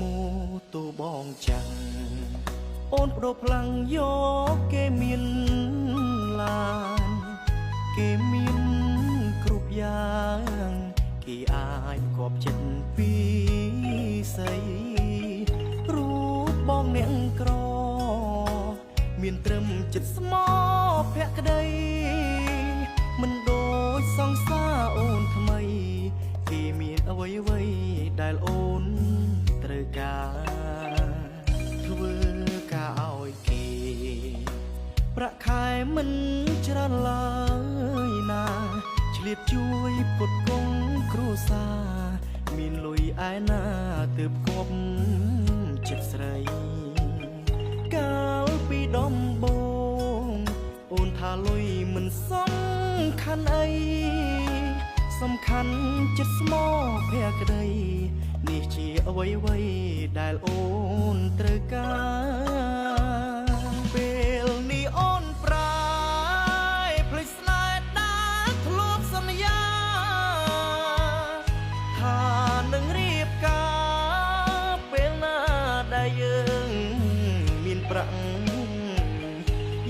มตูบองจังโอนโปรพลังโยกเกมีนลานเกมีนกรุบยางกี่อายกอบจัดปีใสรู้บองเนียงกรอมีนเติมจิตสมอแพะกระไดมันโดยสองสาโอนทำไมกี่มีนเอาไว้ไว้ได้โอนตรกาធ្វើការឲ្យគេប្រាក់ខែមិនច្រើនឡើយណាឆ្លៀតជួយពុតគង់គ្រួសារមានលុយឯណាទើបគប់ចិត្តស្រីកាលពីដំបូងអូនថាលុយមិនសំខាន់អីសំខាន់ចិត្តស្មោះភក្តីនេះជាអ្វីដែលអូនត្រូវការពេលនេះអូនប្រាយភ្លេចស្នេហ៍ដែលធ្លាប់សន្យាថានឹងរៀបការពេលណាដែលយើងមានប្រាក់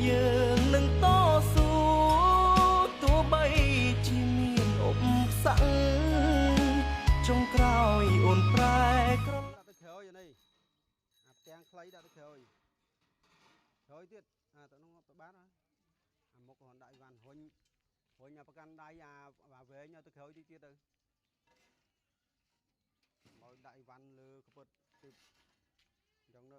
យើងនឹងតស៊ូទោះបីជាមានឧបសគ្គចុងក្រោយអូនប្រែក្រដាក់ទៅក្រោយនេះអាផ្ទាំងខ្លីដាក់ទៅក្រោយទៀតអាទៅនោះទៅបានហើយអាមុខគាត់ដាក់អីវ៉ាន់រុញអាប្រកាន់ដៃអាវែងទៅក្រោយទៀតទៅមកដាក់អីវ៉ាន់លើកពុតទៀតអញ្ចឹងទៅ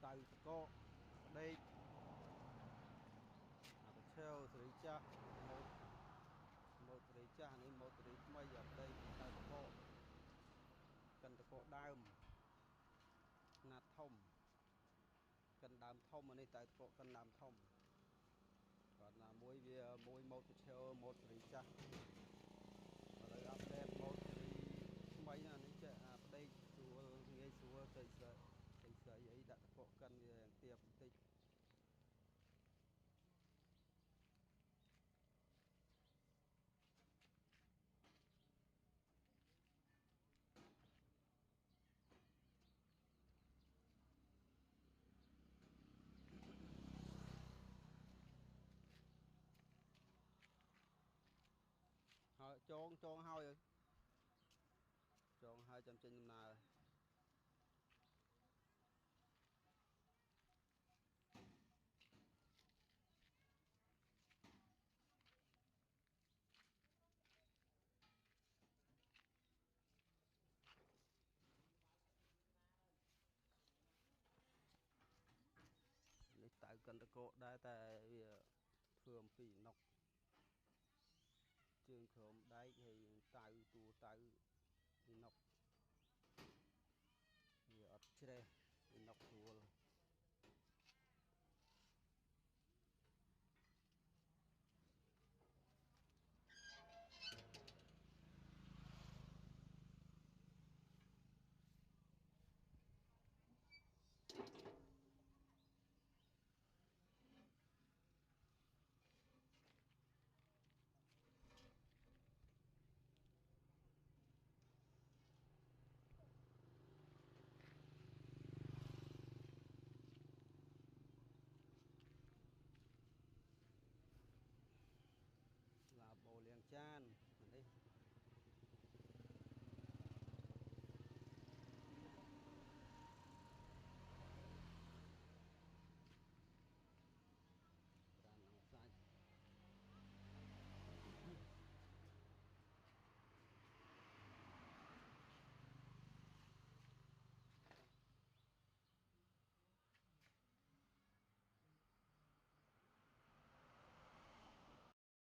តៅតកដេកអាទៅឆេវសេរីចាស់ម៉ូតសេរីចាស់នេះម៉ូតសេរីថ្មីអាដេកតៅតកកិនតកដើមណាត់ធំកិនដើមធំអានេះតៅតកកិនដើមធំគាត់ណាមួយវាមួយម៉ូតឆេវម៉ូតសេរីចាស់ឥឡូវអាប់ដេតម៉ូតសេរីថ្មីណានេះចេះអាដេកស្រួលងាយស្រួលទៅស្អីដាក់តកកិនវាទៀបបន្តិចហើយចងហើយចាំចេញដំណើរនេះតៅកិនតកដែរតែវាធ្វើអំពីណុកជើងក្រោមដែកហើយតៅតួតៅពីណុកវាអត់ជ្រេះ